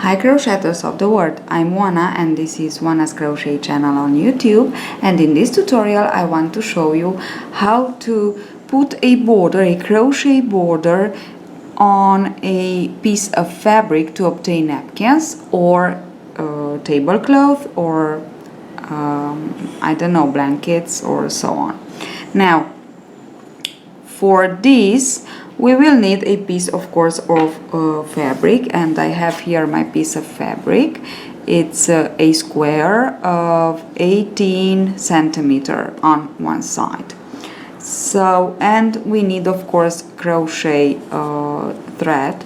Hi crocheters of the world, I'm Juana and this is Juana's Crochet channel on YouTube, and in this tutorial I want to show you how to put a border, a crochet border on a piece of fabric to obtain napkins or tablecloth or I don't know, blankets or so on. Now for this we will need a piece, of course, of fabric, and I have here my piece of fabric. It's a square of 18 centimeter on one side. So, and we need, of course, crochet thread,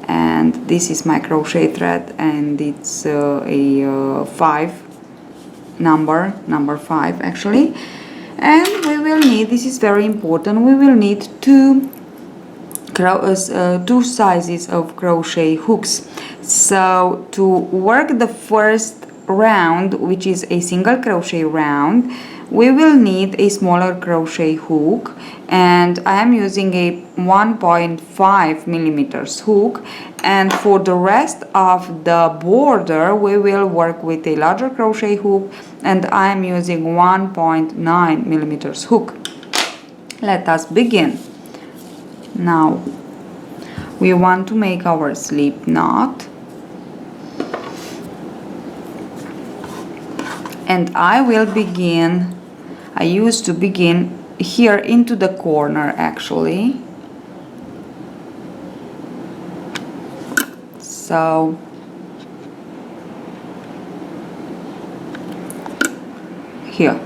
and this is my crochet thread, and it's a 5 number 5 actually. And we will need, this is very important, we will need two sizes of crochet hooks. So to work the first round, which is a single crochet round, we will need a smaller crochet hook, and I am using a 1.5 millimeters hook, and for the rest of the border we will work with a larger crochet hook, and I am using 1.9 millimeters hook. Let us begin. Now we want to make our slip knot, and I used to begin here into the corner actually. So here.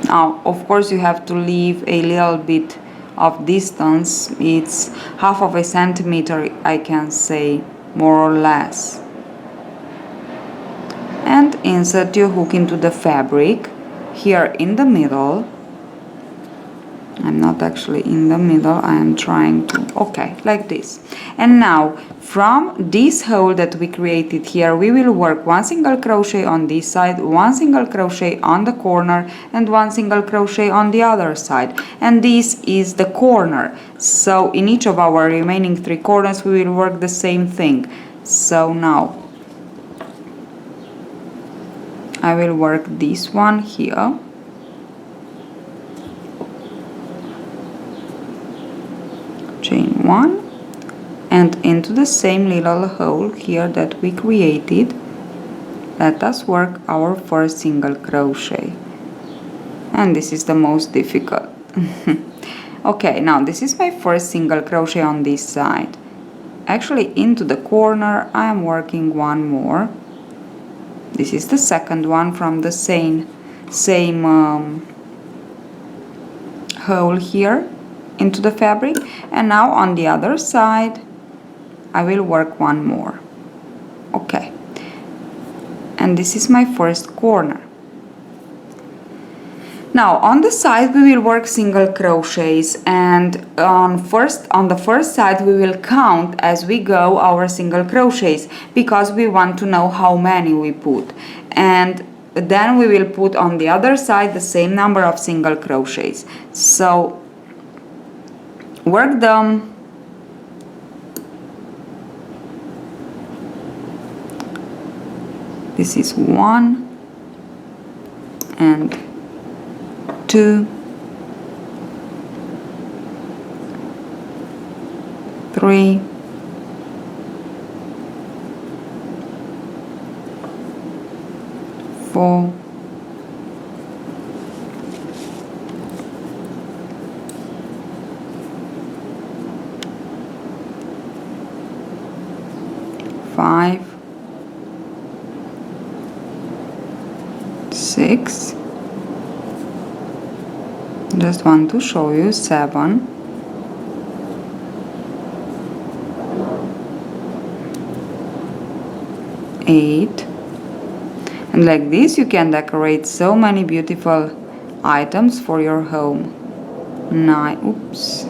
Now of course you have to leave a little bit of distance. It's half of a centimeter, I can say, more or less. And insert your hook into the fabric here in the middle. I'm not actually in the middle, I am trying to, okay, like this. And now from this hole that we created here, we will work one single crochet on this side, one single crochet on the corner, and one single crochet on the other side. And this is the corner. So in each of our remaining 3 corners we will work the same thing. So now I will work this one here. Chain 1 and into the same little hole here that we created, let us work our first single crochet, and this is the most difficult. Okay, now this is my first single crochet on this side. Actually into the corner I am working one more. This is the second one from the same hole here into the fabric, and now on the other side I will work one more. Okay, and this is my first corner. Now on the side we will work single crochets, and on the first side we will count as we go our single crochets, because we want to know how many we put, and then we will put on the other side the same number of single crochets. So work them. This is 1 and 2, 3, 4, 5, 6, just want to show you, 7, 8, and like this you can decorate so many beautiful items for your home. 9, oops,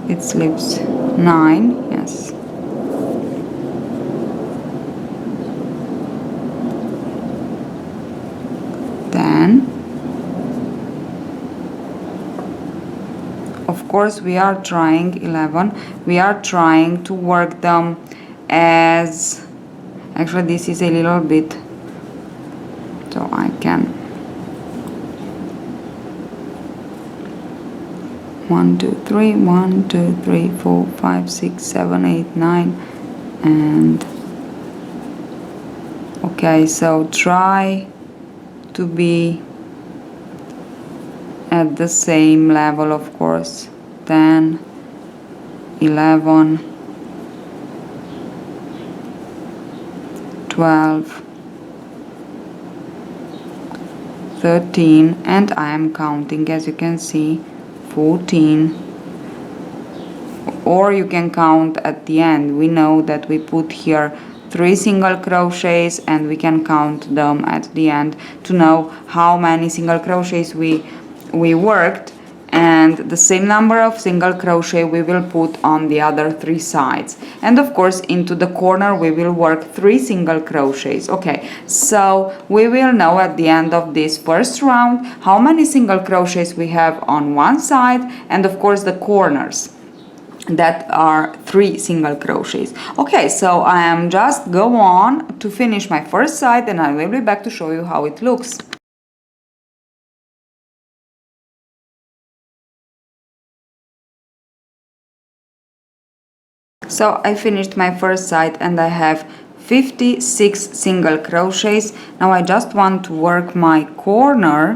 it slips, 9, yes. Of course we are trying 11, we are trying to work them as, actually this is a little bit, so I can 1 2 3 1 2 3 4 5 6 7 8 9 and okay, so try to be at the same level, of course. 10 11 12 13 and I am counting, as you can see, 14, or you can count at the end. We know that we put here 3 single crochets and we can count them at the end to know how many single crochets we worked, and the same number of single crochet we will put on the other 3 sides, and of course into the corner we will work 3 single crochets. Okay, so we will know at the end of this first round how many single crochets we have on one side, and of course the corners that are 3 single crochets. Okay, so I am just go on to finish my first side and I will be back to show you how it looks. So I finished my first side and I have 56 single crochets. Now I just want to work my corner,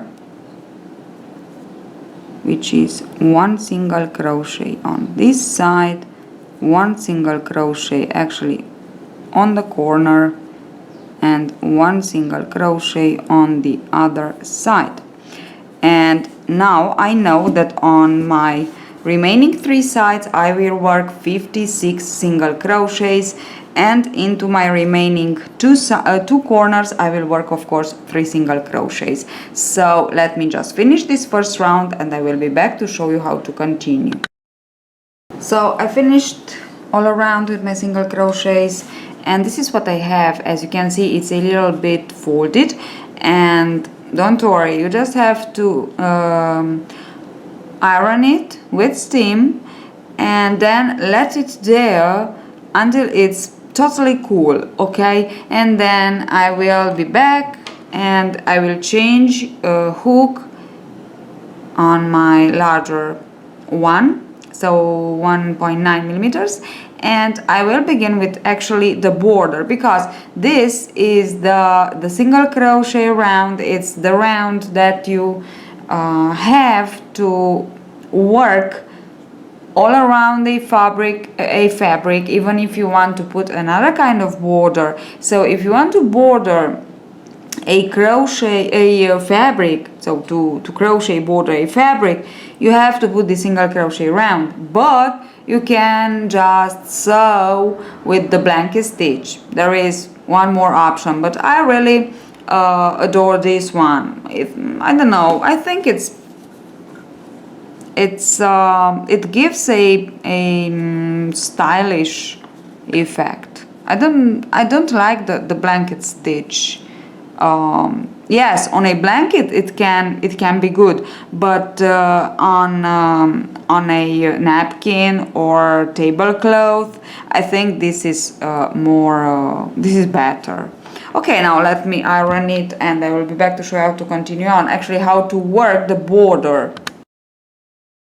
which is 1 single crochet on this side, 1 single crochet actually on the corner, and 1 single crochet on the other side. And now I know that on my remaining 3 sides I will work 56 single crochets, and into my remaining two corners I will work, of course, 3 single crochets. So let me just finish this first round and I will be back to show you how to continue. So I finished all around with my single crochets, and this is what I have. As you can see, it's a little bit folded, and don't worry, you just have to iron it with steam and then let it there until it's totally cool. Okay, and then I will be back and I will change a hook on my larger one, so 1.9 millimeters, and I will begin with actually the border, because this is the single crochet round. It's the round that you have to work all around a fabric, even if you want to put another kind of border. So if you want to border a fabric, so to crochet border a fabric, you have to put the single crochet round, but you can just sew with the blanket stitch. There is one more option, but I really adore this one. I don't know, I think it gives a stylish effect. I don't like the blanket stitch. Yes, on a blanket it can be good, but on a napkin or tablecloth, I think this is this is better. Okay, now let me iron it and I will be back to show you how to continue on, actually how to work the border.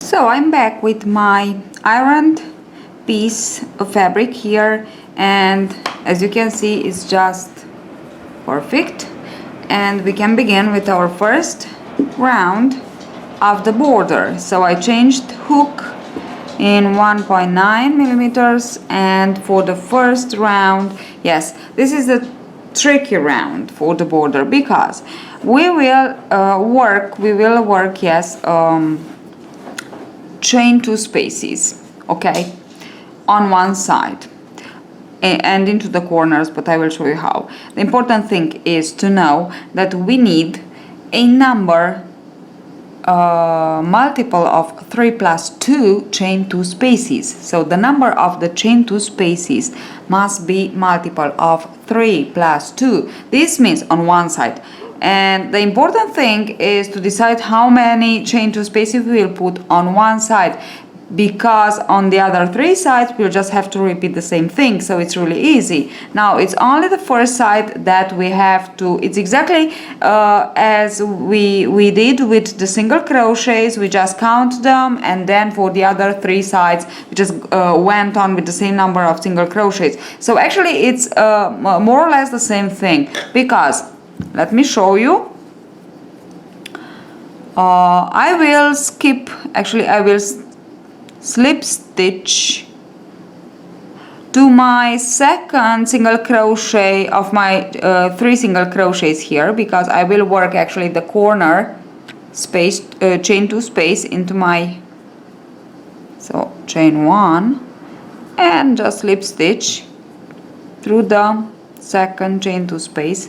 So I'm back with my ironed piece of fabric here, and as you can see, it's just perfect. And we can begin with our first round of the border. So I changed hook in 1.9 millimeters, and for the first round, yes, this is a tricky round for the border, because we will work, yes, chain 2 spaces, okay, on one side and into the corners, but I will show you how. The important thing is to know that we need a number multiple of 3 plus 2 chain 2 spaces. So the number of the chain 2 spaces must be multiple of 3 plus 2. This means on one side. And the important thing is to decide how many chain 2 spaces we will put on one side. because on the other 3 sides we'll just have to repeat the same thing, so it's really easy. Now it's only the first side that we have to, it's exactly as we did with the single crochets. We just count them, and then for the other 3 sides we just went on with the same number of single crochets. So actually it's more or less the same thing, because let me show you. I will skip, actually I will slip stitch to my second single crochet of my 3 single crochets here, because I will work actually the corner space, chain 2 space into my, so chain 1 and just slip stitch through the second chain 2 space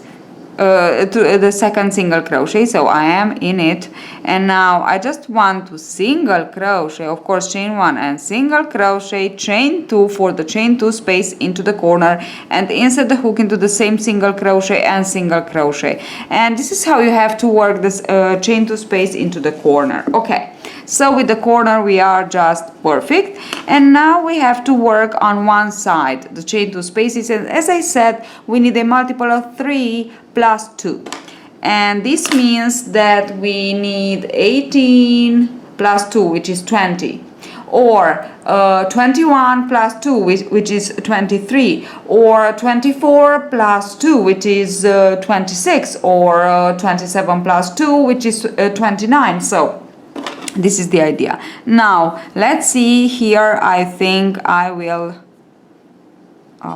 to the second single crochet. So I am in it, and now I just want to single crochet, of course chain 1 and single crochet, chain 2 for the chain 2 space into the corner, and insert the hook into the same single crochet and single crochet. And this is how you have to work this chain 2 space into the corner. Okay, so with the corner we are just perfect, and now we have to work on one side the chain 2 spaces, and as I said, we need a multiple of 3 plus 2, and this means that we need 18 plus 2, which is 20, or 21 plus 2, which is 23, or 24 plus 2, which is 26, or 27 plus 2, which is 29. So this is the idea. Now let's see here. I think I will,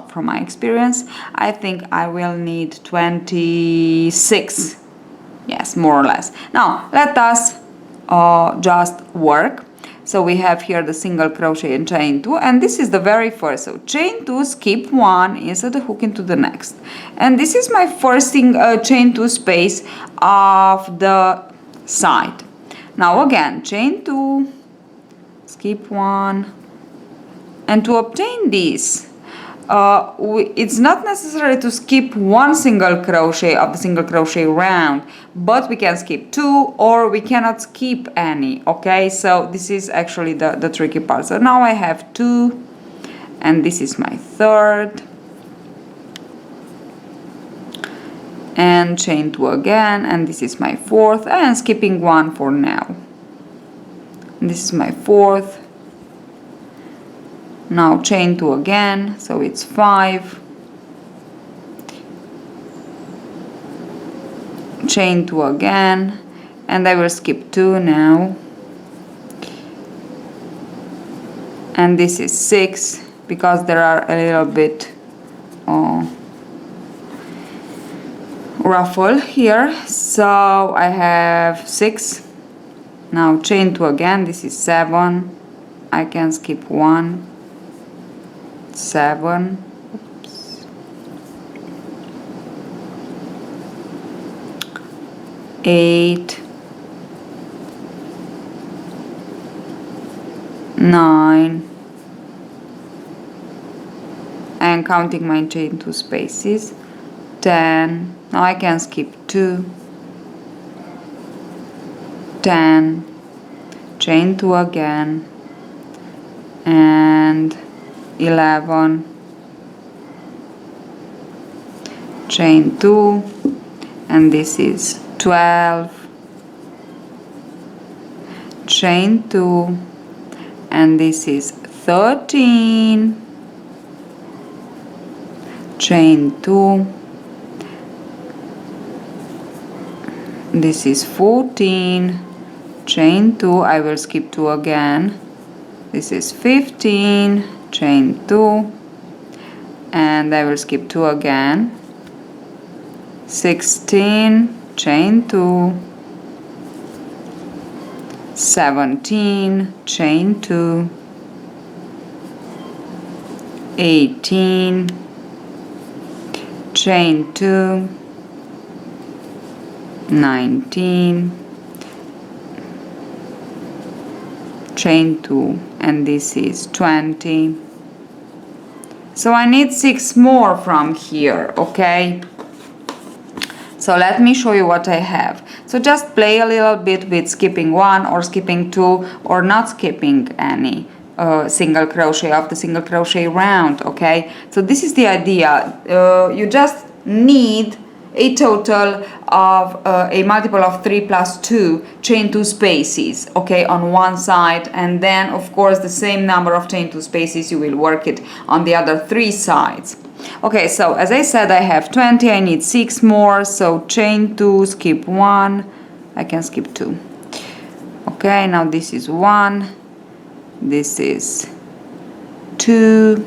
from my experience, I think I will need 26. Yes, more or less. Now let us just work. So we have here the single crochet and chain 2, and this is the very first. So chain 2, skip 1, insert the hook into the next, and this is my first chain 2 space of the side. Now again, chain 2, skip 1, and to obtain this, it's not necessary to skip one single crochet of the single crochet round, but we can skip 2, or we cannot skip any. Okay, so this is actually the tricky part. So now I have 2, and this is my third, and chain 2 again, and this is my fourth, and skipping 1 for now. And this is my fourth. Now chain 2 again, so it's 5, chain 2 again, and I will skip 2 now, and this is 6, because there are a little bit ruffle here. So I have 6, now chain 2 again, this is 7, I can skip 1, 7, oops, 8, 9, and counting my chain 2 spaces, 10, now I can skip 2, 10, chain 2 again, and 11, chain 2, and this is 12, chain 2, and this is 13, chain 2, this is 14, chain 2, I will skip 2 again, this is 15, chain 2, and I will skip 2 again, 16, chain 2, 17, chain 2, 18, chain 2, 19, chain 2, and this is 20. So I need 6 more from here. Okay, So let me show you what I have. So just play a little bit with skipping one or skipping two or not skipping any single crochet of the single crochet round, okay? So this is the idea. You just need a total of a multiple of 3 plus 2 chain 2 spaces, okay, on one side, and then of course the same number of chain 2 spaces you will work it on the other 3 sides. Okay, so as I said, I have 20, I need 6 more, so chain 2, skip 1, I can skip 2. Okay, now this is 1, this is 2,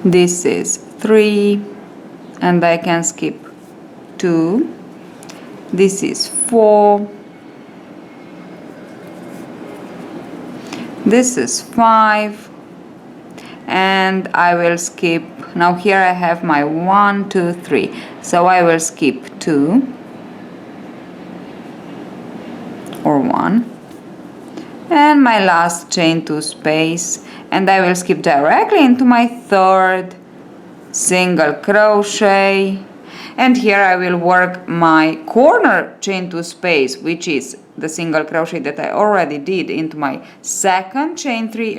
this is 3, and I can skip 2, this is 4, this is 5, and I will skip, now here I have my 1, 2, 3, so I will skip 2 or 1, and my last chain 2 space, and I will skip directly into my third single crochet, and here I will work my corner chain 2 space, which is the single crochet that I already did, into my second chain 3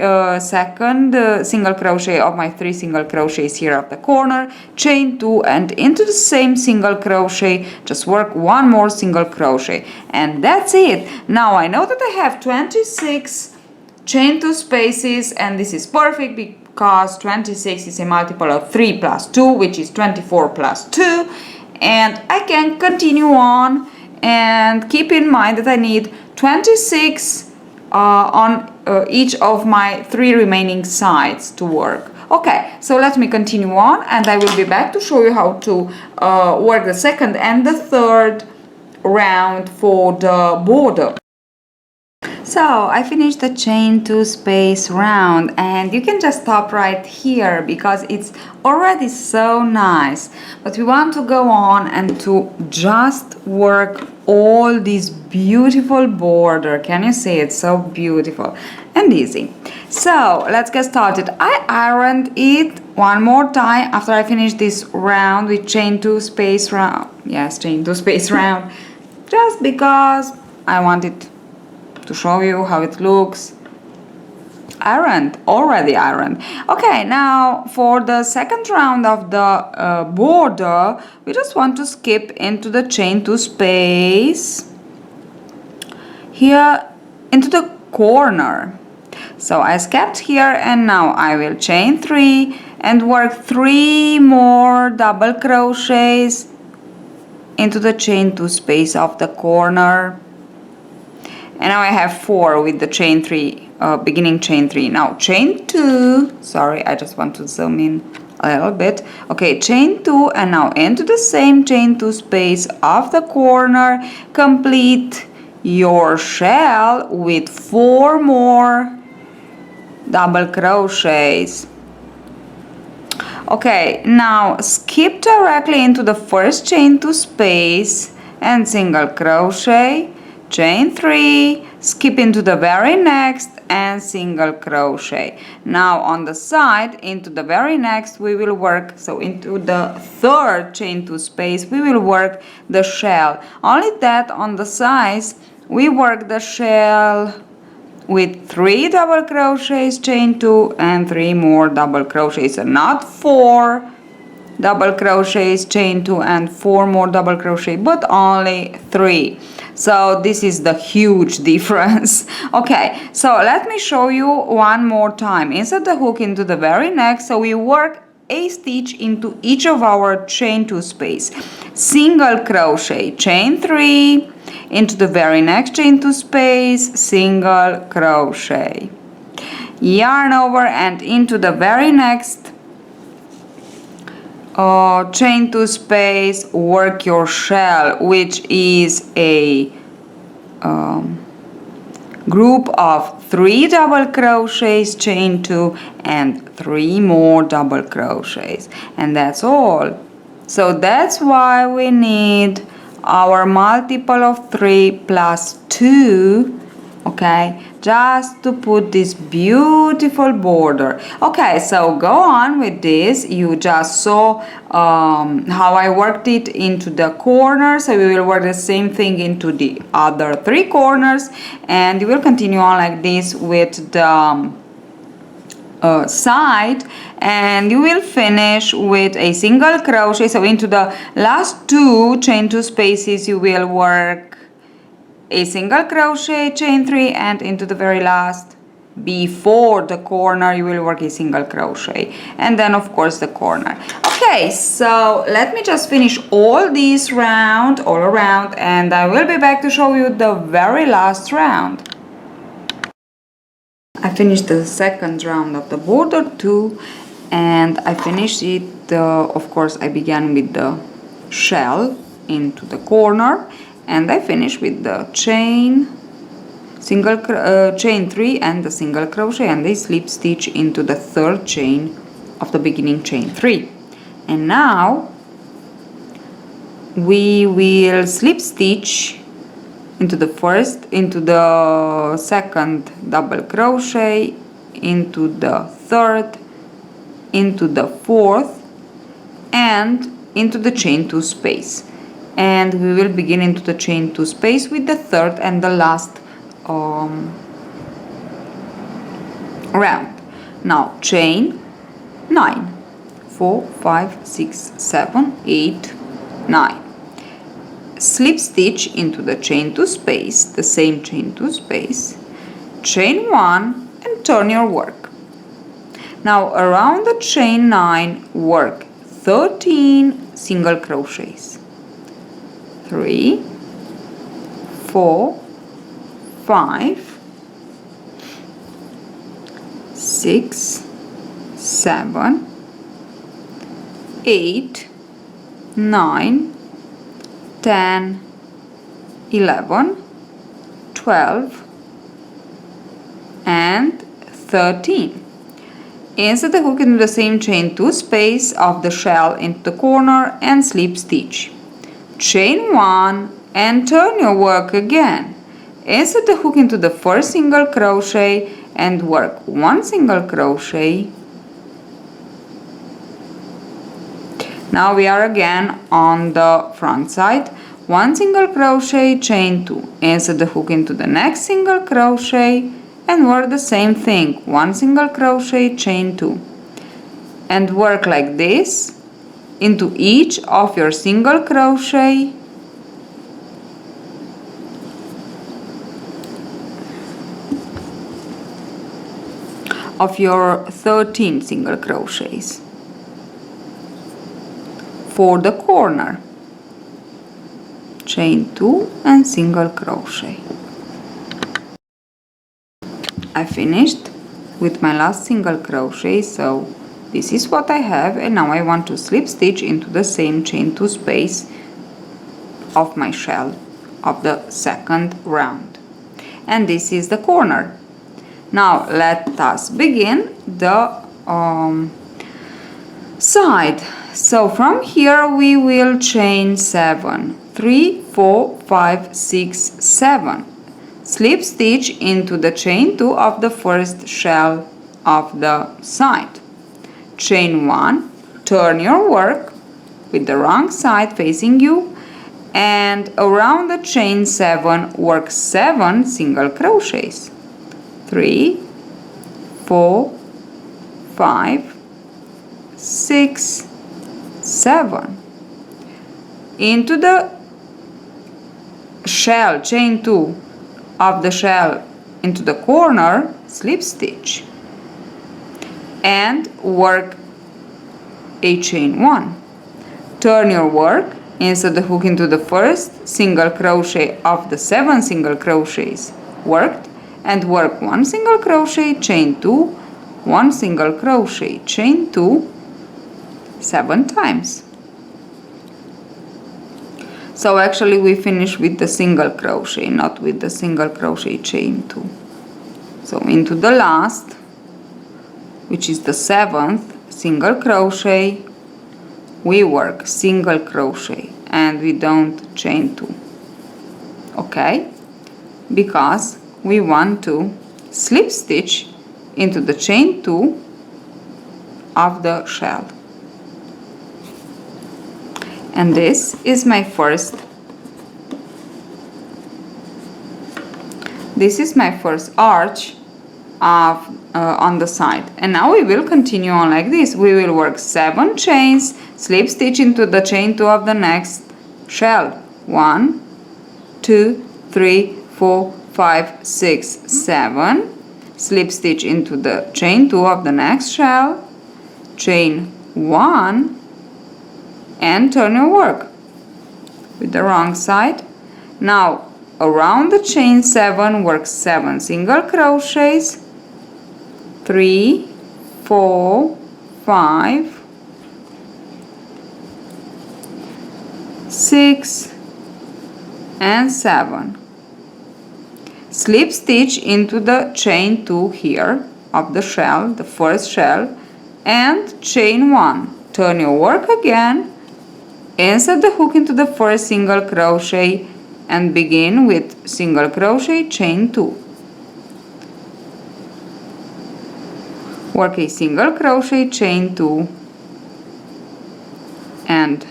single crochet of my 3 single crochets here at the corner, chain 2, and into the same single crochet just work one more single crochet, and that's it. Now I know that I have 26 chain 2 spaces, and this is perfect because 26 is a multiple of 3 plus 2, which is 24 plus 2, and I can continue on, and keep in mind that I need 26 on each of my 3 remaining sides to work. Okay, so let me continue on, and I will be back to show you how to work the second and the third round for the border. So I finished the chain 2 space round, and you can just stop right here because it's already so nice, but we want to go on and to just work all this beautiful border. Can you see? It's so beautiful and easy. So let's get started. I ironed it one more time after I finished this round with chain 2 space round. Yes, chain 2 space round, just because I wanted to show you how it looks. Already ironed. Okay, now for the second round of the border, we just want to skip into the chain 2 space here into the corner. So I skipped here, and now I will chain 3 and work 3 more double crochets into the chain 2 space of the corner. And now I have 4 with the chain 3, beginning chain 3. Now chain 2, sorry, I just want to zoom in a little bit. Okay, chain 2, and now into the same chain 2 space of the corner, complete your shell with 4 more double crochets. Okay, now skip directly into the first chain 2 space and single crochet, chain 3, skip into the very next and single crochet. Now on the side, into the very next, we will work, so into the third chain 2 space, we will work the shell. Only that on the sides, we work the shell with 3 double crochets, chain 2, and 3 more double crochets, and not 4 double crochets, chain 2, and 4 more double crochet, but only 3. So this is the huge difference. Okay, so let me show you one more time. Insert the hook into the very next, so we work a stitch into each of our chain 2 space, single crochet, chain 3, into the very next chain 2 space, single crochet, yarn over and into the very next chain 2 space, work your shell, which is a group of 3 double crochets, chain 2, and 3 more double crochets, and that's all. So that's why we need our multiple of 3 plus 2, okay, just to put this beautiful border. Okay, so go on with this. You just saw how I worked it into the corners, so we will work the same thing into the other 3 corners, and you will continue on like this with the side, and you will finish with a single crochet. So into the last 2 chain 2 spaces you will work a single crochet, chain 3, and into the very last before the corner you will work a single crochet, and then of course the corner. Okay, so let me just finish all these round all around, and I will be back to show you the very last round. I finished the second round of the border too, and I finished it, of course I began with the shell into the corner, and I finished with the chain 3 and the single crochet and a slip stitch into the 3rd chain of the beginning chain 3. And now we will slip stitch into the 2nd double crochet, into the 3rd, into the 4th, and into the chain 2 space. And we will begin into the chain 2 space with the 3rd and the last round. Now chain 9, 4, 5, 6, 7, 8, 9. Slip stitch into the chain 2 space, the same chain 2 space, chain 1, and turn your work. Now around the chain 9 work 13 single crochets. 3, 4, 5, 6, 7, 8, 9, 10, 11, 12, and 13. Insert the hook into the same chain 2 space of the shell into the corner and slip stitch. Chain 1 and turn your work again. Insert the hook into the 1st single crochet and work 1 single crochet. Now we are again on the front side. 1 single crochet, chain 2. Insert the hook into the next single crochet and work the same thing. 1 single crochet, chain 2. And work like this into each of your single crochet of your 13 single crochets for the corner. Chain 2 and single crochet. I finished with my last single crochet, so this is what I have, and now I want to slip stitch into the same chain 2 space of my shell of the 2nd round, and this is the corner. Now let us begin the side. So from here we will chain 7, 3, 4, 5, 6, 7. Slip stitch into the chain 2 of the 1st shell of the side. Chain 1, turn your work with the wrong side facing you, and around the chain 7 work 7 single crochets. 3, 4, 5, 6, 7. Into the shell, chain 2 of the shell into the corner, slip stitch and work a chain 1. Turn your work, insert the hook into the 1st single crochet of the 7 single crochets worked, and work 1 single crochet, chain 2, 1 single crochet, chain 2 7 times. So actually we finish with the single crochet, not with the single crochet, chain 2. So into the last, which is the 7th single crochet, we work single crochet and we don't chain 2. Okay? Because we want to slip stitch into the chain 2 of the shell. And this is my first arch of on the side. And now we will continue on like this. We will work 7 chains, slip stitch into the chain 2 of the next shell. 1, 2, 3, 4, 5, 6, 7. Slip stitch into the chain 2 of the next shell, chain 1, and turn your work with the wrong side. Now around the chain 7, work 7 single crochets, 3, 4, 5, 6, and 7. Slip stitch into the chain 2 here of the shell, the first shell, and chain 1. Turn your work again, insert the hook into the first single crochet and begin with single crochet, chain 2. Work a single crochet, chain 2, and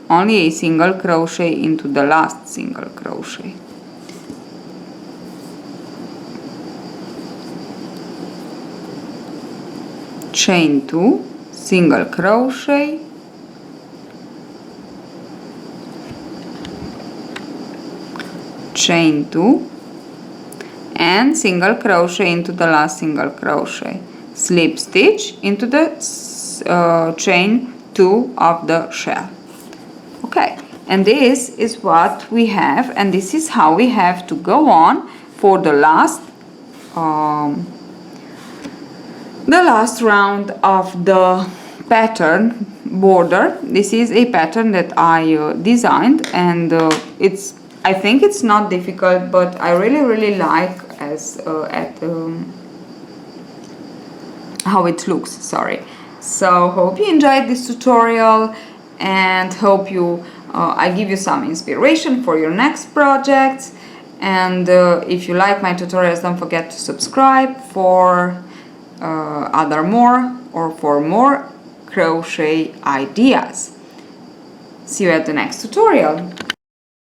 only a single crochet into the last single crochet. Chain 2, single crochet, chain 2, and single crochet into the last single crochet. Slip stitch into the chain 2 of the shell. Okay, and this is what we have, and this is how we have to go on for the last round of the pattern border. This is a pattern that I designed, and I think it's not difficult, but I really like how it looks. Sorry. So hope you enjoyed this tutorial, and hope I give you some inspiration for your next projects. And if you like my tutorials, don't forget to subscribe for for more crochet ideas. See you at the next tutorial.